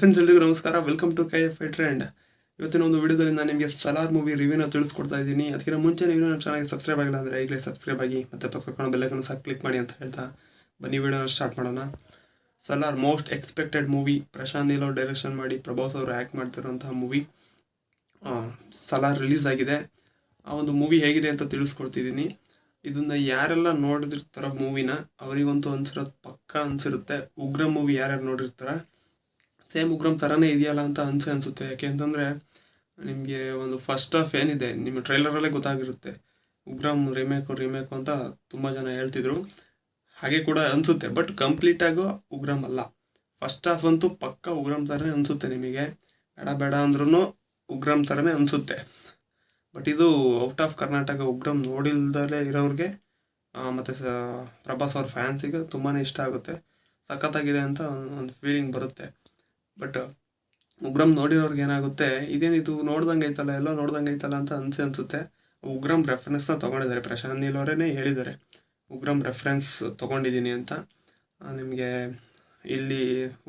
Friends ಎಲ್ರಿಗೂ ನಮಸ್ಕಾರ. Welcome to KFI trend. ಇವತ್ತಿನ ಒಂದು ವಿಡಿಯೋದಲ್ಲಿ ನಾನು ನಿಮಗೆ ಸಲಾರ್ ಮೂವಿ ರಿವ್ಯೂನ ತಿಳಿಸ್ಕೊಡ್ತಾ ಇದ್ದೀನಿ. ಅದಕ್ಕಿಂತ ಮುಂಚೆ ನೀವು ನಮ್ಮ ಚಾನಲ್ಗೆ ಸಬ್ಸ್ಕ್ರೈಬ್ ಆಗಿಲ್ಲ ಅಂದರೆ ಈಗಲೇ ಸಬ್ಸ್ಕ್ರೈಬ್ ಆಗಿ ಮತ್ತು ಪಕ್ಕದ ಬೆಲ್ಲೈಕನ್ ಸಹ ಕ್ಲಿಕ್ ಮಾಡಿ ಅಂತ ಹೇಳ್ತಾ ಬನ್ನಿ ವಿಡಿಯೋನ ಸ್ಟಾರ್ಟ್ ಮಾಡೋಣ. Salaar most expected movie. Prashanth Neel ಅವರು ಡೈರೆಕ್ಷನ್ ಮಾಡಿ ಪ್ರಭಾಸ್ ಅವರು ಆ್ಯಕ್ಟ್ ಮಾಡ್ತಿರೋಂತಹ ಮೂವಿ ಸಲಾರ್ ರಿಲೀಸ್ ಆಗಿದೆ. ಆ ಒಂದು ಮೂವಿ ಹೇಗಿದೆ ಅಂತ ತಿಳಿಸ್ಕೊಡ್ತಿದ್ದೀನಿ. ಇದನ್ನ ಯಾರೆಲ್ಲ ನೋಡಿದಿರ್ತಾರ ಮೂವಿನ ಅವರಿಗಂತೂ ಅನ್ಸಿರೋದು ಪಕ್ಕ ಅನ್ಸಿರುತ್ತೆ. ಉಗ್ರ ಮೂವಿ ಯಾರ್ಯಾರು ನೋಡಿರ್ತಾರ ಸೇಮ್ ಉಗ್ರಂ ಥರನೇ ಇದೆಯಲ್ಲ ಅಂತ ಅನ್ಸುತ್ತೆ. ಯಾಕೆ ಅಂತಂದರೆ ನಿಮಗೆ ಒಂದು ಫಸ್ಟ್ ಹಾಫ್ ಏನಿದೆ ನಿಮ್ಮ ಟ್ರೈಲರಲ್ಲೇ ಗೊತ್ತಾಗಿರುತ್ತೆ. ಉಗ್ರಂ ರಿಮೇಕು ಅಂತ ತುಂಬ ಜನ ಹೇಳ್ತಿದ್ರು. ಹಾಗೆ ಕೂಡ ಅನಿಸುತ್ತೆ, ಬಟ್ ಕಂಪ್ಲೀಟಾಗೂ ಉಗ್ರಂ ಅಲ್ಲ. ಫಸ್ಟ್ ಹಾಫ್ ಅಂತೂ ಪಕ್ಕ ಉಗ್ರಂ ಥರನೇ ಅನಿಸುತ್ತೆ. ನಿಮಗೆ ಬೇಡ ಅಂದ್ರೂ ಉಗ್ರಂ ಥರನೇ ಅನಿಸುತ್ತೆ. ಬಟ್ ಇದು ಔಟ್ ಆಫ್ ಕರ್ನಾಟಕ ಉಗ್ರಂ ನೋಡಿಲ್ದಲೇ ಇರೋರಿಗೆ ಮತ್ತು ಪ್ರಭಾಸ್ ಅವ್ರ ಫ್ಯಾನ್ಸಿಗೆ ತುಂಬಾ ಇಷ್ಟ ಆಗುತ್ತೆ. ಸಖತ್ತಾಗಿದೆ ಅಂತ ಒಂದು ಫೀಲಿಂಗ್ ಬರುತ್ತೆ. ಬಟ್ ಉಗ್ರಂ ನೋಡಿರೋರ್ಗೆ ಏನಾಗುತ್ತೆ, ಇದೇನಿದು ನೋಡ್ದಂಗೆ ಐತಲ್ಲ, ಎಲ್ಲೋ ನೋಡ್ದಂಗೆ ಐತಲ್ಲ ಅಂತ ಅನ್ಸುತ್ತೆ. ಉಗ್ರಂ ರೆಫರೆನ್ಸ್ನ ತೊಗೊಂಡಿದ್ದಾರೆ. ಪ್ರಶಾಂತ್ ನೀಲ್ ಅವರೇ ಹೇಳಿದ್ದಾರೆ ಉಗ್ರಂ ರೆಫರೆನ್ಸ್ ತೊಗೊಂಡಿದ್ದೀನಿ ಅಂತ. ನಿಮಗೆ ಇಲ್ಲಿ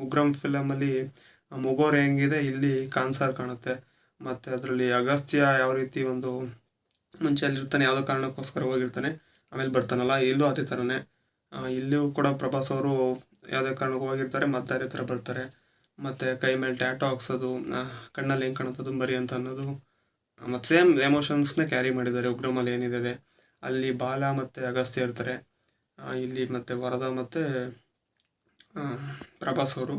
ಉಗ್ರಂ ಫಿಲಮಲ್ಲಿ ಮುಗೋರೆ ಹೆಂಗಿದೆ, ಇಲ್ಲಿ ಕಾನ್ಸರ್ ಕಾಣುತ್ತೆ. ಮತ್ತು ಅದರಲ್ಲಿ ಅಗಸ್ತ್ಯ ಯಾವ ರೀತಿ ಒಂದು ಮುಂಚೆ ಅಲ್ಲಿರ್ತಾನೆ, ಯಾವುದೋ ಕಾರಣಕ್ಕೋಸ್ಕರ ಹೋಗಿರ್ತಾನೆ, ಆಮೇಲೆ ಬರ್ತಾನಲ್ಲ, ಇಲ್ಲೂ ಅದೇ ಥರನೇ. ಇಲ್ಲೂ ಕೂಡ ಪ್ರಭಾಸ್ ಅವರು ಯಾವುದೇ ಕಾರಣಕ್ಕೆ ಹೋಗಿರ್ತಾರೆ, ಮತ್ತೆ ಅದೇ ಥರ ಬರ್ತಾರೆ. ಮತ್ತು ಕೈ ಮೇಲೆ ಟ್ಯಾಟೋ ಹಾಕ್ಸೋದು, ಕಣ್ಣಲ್ಲಿ ಹೆಂಗೆ ಕಾಣುತ್ತದು ಬರಿ ಅಂತ ಅನ್ನೋದು, ಮತ್ತು ಸೇಮ್ ಎಮೋಷನ್ಸ್ನ ಕ್ಯಾರಿ ಮಾಡಿದ್ದಾರೆ. ಉಗ್ರಮಲ್ಲಿ ಏನಿದೆ ಅಲ್ಲಿ ಬಾಲ ಮತ್ತು ಅಗಸ್ತ್ಯ ಇರ್ತಾರೆ, ಇಲ್ಲಿ ಮತ್ತು ವರದ ಮತ್ತು ಪ್ರಭಾಸ್ ಅವರು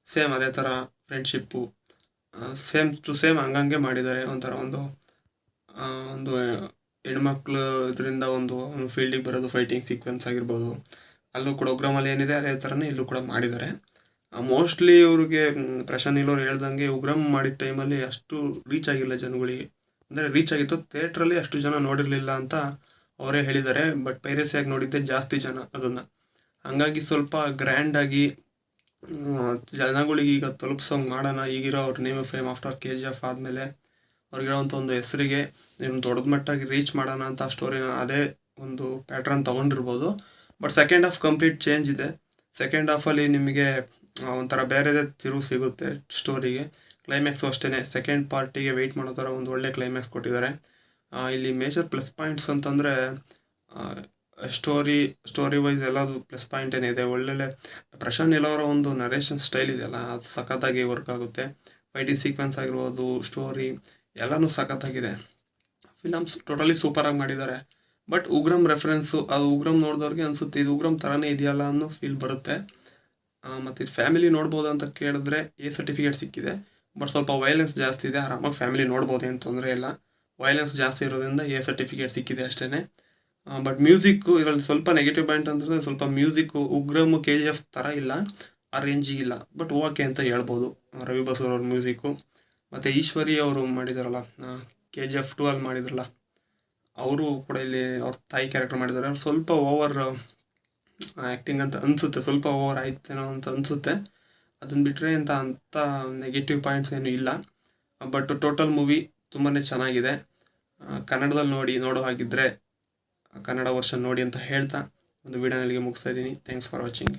ಸೇಮ್ ಅದೇ ಥರ ಫ್ರೆಂಡ್ಶಿಪ್ಪು ಸೇಮ್ ಟು ಸೇಮ್ ಹಂಗಂಗೆ ಮಾಡಿದ್ದಾರೆ. ಒಂಥರ ಒಂದು ಹೆಣ್ಮಕ್ಳು ಇದರಿಂದ ಒಂದು ಫೀಲ್ಡಿಗೆ ಬರೋದು, ಫೈಟಿಂಗ್ ಸೀಕ್ವೆನ್ಸ್ ಆಗಿರ್ಬೋದು, ಅಲ್ಲೂ ಕೂಡ ಉಗ್ರಮಲ್ಲಿ ಏನಿದೆ ಅದೇ ಥರನೇ ಇಲ್ಲೂ ಕೂಡ ಮಾಡಿದ್ದಾರೆ. ಮೋಸ್ಟ್ಲಿ ಇವ್ರಿಗೆ ಪ್ರಶಾಂತ್ ನೀಲ್ ಅವ್ರು ಹೇಳ್ದಂಗೆ ಉಗ್ರಂ ಮಾಡಿದ ಟೈಮಲ್ಲಿ ಅಷ್ಟು ರೀಚ್ ಆಗಿಲ್ಲ ಜನಗಳಿಗೆ. ಅಂದರೆ ರೀಚ್ ಆಗಿತ್ತು, ಥಿಯೇಟ್ರಲ್ಲಿ ಅಷ್ಟು ಜನ ನೋಡಿರಲಿಲ್ಲ ಅಂತ ಅವರೇ ಹೇಳಿದ್ದಾರೆ. ಬಟ್ ಪೈರಸಿಯಾಗಿ ನೋಡಿದ್ದೆ ಜಾಸ್ತಿ ಜನ ಅದನ್ನು. ಹಾಗಾಗಿ ಸ್ವಲ್ಪ ಗ್ರ್ಯಾಂಡಾಗಿ ಜನಗಳಿಗೆ ಈಗ ತಲುಪಿಸೋಂಗೆ ಮಾಡೋಣ. ಈಗಿರೋ ಅವ್ರ name of fame after KGF ಆದಮೇಲೆ ಅವ್ರಿಗಿರೋವಂಥ ಒಂದು ಹೆಸರಿಗೆ ನೀವು ದೊಡ್ಡ ಮಟ್ಟಾಗಿ ರೀಚ್ ಮಾಡೋಣ ಅಂತ ಸ್ಟೋರಿನ ಅದೇ ಒಂದು ಪ್ಯಾಟ್ರನ್ ತೊಗೊಂಡಿರ್ಬೋದು. But second half complete change ಇದೆ. ಸೆಕೆಂಡ್ ಹಾಫಲ್ಲಿ ನಿಮಗೆ ಒಂಥರ ಬೇರೆದೇ ತಿರುವು ಸಿಗುತ್ತೆ ಸ್ಟೋರಿಗೆ. ಕ್ಲೈಮ್ಯಾಕ್ಸು ಅಷ್ಟೇ. ಸೆಕೆಂಡ್ ಪಾರ್ಟಿಗೆ ವೆಯ್ಟ್ ಮಾಡೋ ಥರ ಒಂದು ಒಳ್ಳೆ ಕ್ಲೈಮ್ಯಾಕ್ಸ್ ಕೊಟ್ಟಿದ್ದಾರೆ. ಇಲ್ಲಿ ಮೇಜರ್ ಪ್ಲಸ್ ಪಾಯಿಂಟ್ಸ್ ಅಂತಂದರೆ ಸ್ಟೋರಿ ವೈಸ್ ಎಲ್ಲದು ಪ್ಲಸ್ ಪಾಯಿಂಟ್ ಏನಿದೆ. ಒಳ್ಳೊಳ್ಳೆ ಪ್ರಶಾಂತ್ ನೀಲ್ ಅವರ ಒಂದು ನರೇಷನ್ ಸ್ಟೈಲ್ ಇದೆಯಲ್ಲ, ಅದು ಸಖತ್ತಾಗಿ ವರ್ಕ್ ಆಗುತ್ತೆ. ಫೈಟಿಂಗ್ ಸೀಕ್ವೆನ್ಸ್ ಆಗಿರ್ಬೋದು, ಸ್ಟೋರಿ ಎಲ್ಲನೂ ಸಖತ್ತಾಗಿದೆ. ಫಿಲಮ್ಸ್ ಟೋಟಲಿ ಸೂಪರಾಗಿ ಮಾಡಿದ್ದಾರೆ. ಬಟ್ ಉಗ್ರಂ ರೆಫರೆನ್ಸು ಅದು ಉಗ್ರಂ ನೋಡಿದವ್ರಿಗೆ ಅನಿಸುತ್ತೆ ಇದು ಉಗ್ರಂ ಥರನೇ ಇದೆಯಲ್ಲ ಅನ್ನೋ ಫೀಲ್ ಬರುತ್ತೆ. ಮತ್ತು ಇದು ಫ್ಯಾಮಿಲಿ ನೋಡ್ಬೋದು ಅಂತ ಕೇಳಿದ್ರೆ A ಸರ್ಟಿಫಿಕೇಟ್ ಸಿಕ್ಕಿದೆ. ಬಟ್ ಸ್ವಲ್ಪ ವೈಲೆನ್ಸ್ ಜಾಸ್ತಿ ಇದೆ. ಆರಾಮಾಗಿ ಫ್ಯಾಮಿಲಿ ನೋಡ್ಬೋದು, ಏನು ತೊಂದರೆ ಇಲ್ಲ. ವೈಲೆನ್ಸ್ ಜಾಸ್ತಿ ಇರೋದ್ರಿಂದ A ಸರ್ಟಿಫಿಕೇಟ್ ಸಿಕ್ಕಿದೆ ಅಷ್ಟೇ. ಬಟ್ ಮ್ಯೂಸಿಕ್ಕು ಇದರಲ್ಲಿ ಸ್ವಲ್ಪ ನೆಗೆಟಿವ್ ಪಾಯಿಂಟ್ ಅಂತಂದರೆ ಸ್ವಲ್ಪ ಮ್ಯೂಸಿಕ್ಕು ಉಗ್ರಮ್ KGF ಥರ ಇಲ್ಲ, ಆ ರೇಂಜಿಗಿಲ್ಲ. ಬಟ್ ಓಕೆ ಅಂತ ಹೇಳ್ಬೋದು. ರವಿ ಬಸೂರ್ ಅವ್ರ ಮ್ಯೂಸಿಕ್ಕು ಮತ್ತು ಈಶ್ವರಿ ಅವರು ಮಾಡಿದಾರಲ್ಲ, KGF 2 ಅಲ್ಲಿ ಮಾಡಿದ್ರಲ್ಲ, ಅವರು ಕೂಡ ಇಲ್ಲಿ ಅವ್ರ ತಾಯಿ ಕ್ಯಾರೆಕ್ಟರ್ ಮಾಡಿದ್ದಾರೆ. ಅವ್ರು ಸ್ವಲ್ಪ ಓವರ್ ಆ್ಯಕ್ಟಿಂಗ್ ಅಂತ ಅನಿಸುತ್ತೆ, ಸ್ವಲ್ಪ ಓವರ್ ಆಯ್ತೇನೋ ಅಂತ ಅನಿಸುತ್ತೆ. ಅದನ್ನು ಬಿಟ್ಟರೆ ಅಂಥ ನೆಗೆಟಿವ್ ಪಾಯಿಂಟ್ಸ್ ಏನೂ ಇಲ್ಲ. ಬಟ್ ಟೋಟಲ್ ಮೂವಿ ತುಂಬಾ ಚೆನ್ನಾಗಿದೆ. ಕನ್ನಡದಲ್ಲಿ ನೋಡೋ ಹಾಗಿದ್ದರೆ ಕನ್ನಡ ವರ್ಷನ್ ನೋಡಿ ಅಂತ ಹೇಳ್ತಾ ಒಂದು ವಿಡಿಯೋನಲ್ಲಿಗೆ ಮುಗಿಸ್ತಾ ಇದ್ದೀನಿ. Thanks for watching.